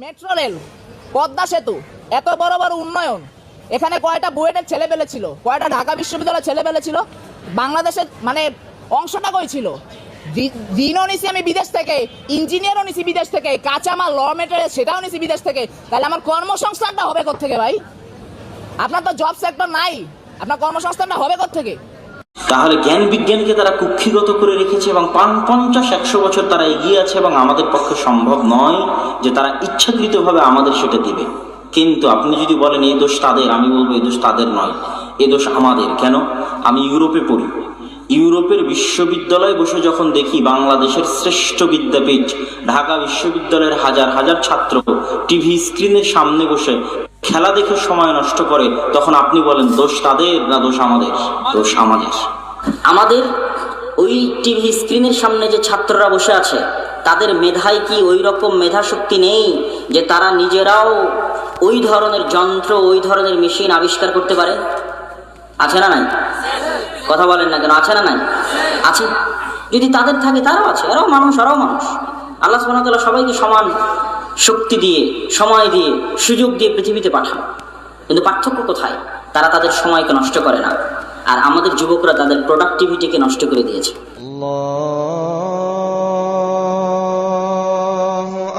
Metro rail, Padma সেতু, এত বড় বড় উন্নয়ন, এখানে কয়টা বুয়েটের ছেলেপেলে ছিল, কয়টা ঢাকা বিশ্ববিদ্যালয়ের ছেলেপেলে ছিল, বাংলাদেশের মানে অংশটা কই ছিল? ঋণও নিছি আমি বিদেশ থেকে, ইঞ্জিনিয়ারও নিছি বিদেশ থেকে, কাঁচামাল র মেটেরিয়াল সেটাও নিছি বিদেশ থেকে। তাহলে আমার কর্মসংস্থানটা হবে কোত্থেকে ভাই? আপনার তো জব সেক্টর নাই, আপনার কর্মসংস্থানটা হবে কোত্থেকে? তাহলে জ্ঞান বিজ্ঞানকে তারা কুক্ষিগত করে রেখেছে এবং 50-100 বছর তারা এগিয়ে আছে এবং আমাদের পক্ষে সম্ভব নয় যে তারা ইচ্ছাকৃতভাবে আমাদের সেটা দিবে। কিন্তু আপনি যদি বলেন এই দোষ তাদের, আমি বলবো এই দোষ তাদের নয়, এই দোষ আমাদের। কেন? আমি ইউরোপে পড়ি, ইউরোপের বিশ্ববিদ্যালয়ে বসে যখন দেখি বাংলাদেশের শ্রেষ্ঠ বিদ্যাপীঠ ঢাকা বিশ্ববিদ্যালয়ের হাজার হাজার ছাত্র টিভি স্ক্রিনের সামনে বসে খেলা দেখে সময় নষ্ট করে, তখন আপনি বলেন দোষ তাদের না দোষ আমাদের? দোষ আমাদের। আমাদের ওই টিভি স্ক্রিনের সামনে যে ছাত্ররা বসে আছে তাদের মেধায় কি ওই রকম মেধা শক্তি নেই যে তারা নিজেরাও ওই ধরনের যন্ত্র, ওই ধরনের মেশিন আবিষ্কার করতে পারে? আছে না নাই? কথা বলেন না কেন? আছে না নাই? আছে। যদি তাদের থাকে, তারাও আছে, এরাও মানুষ, আল্লাহ সুবহানাহু ওয়া তাআলা সবাইকে সমান শক্তি দিয়ে, সময় দিয়ে, সুযোগ দিয়ে পৃথিবীতে পাঠান। কিন্তু পার্থক্য কোথায়? তারা তাদের সময়কে নষ্ট করে না, আর আমাদের যুবকরা তাদের প্রোডাক্টিভিটিকে নষ্ট করে দিয়েছে।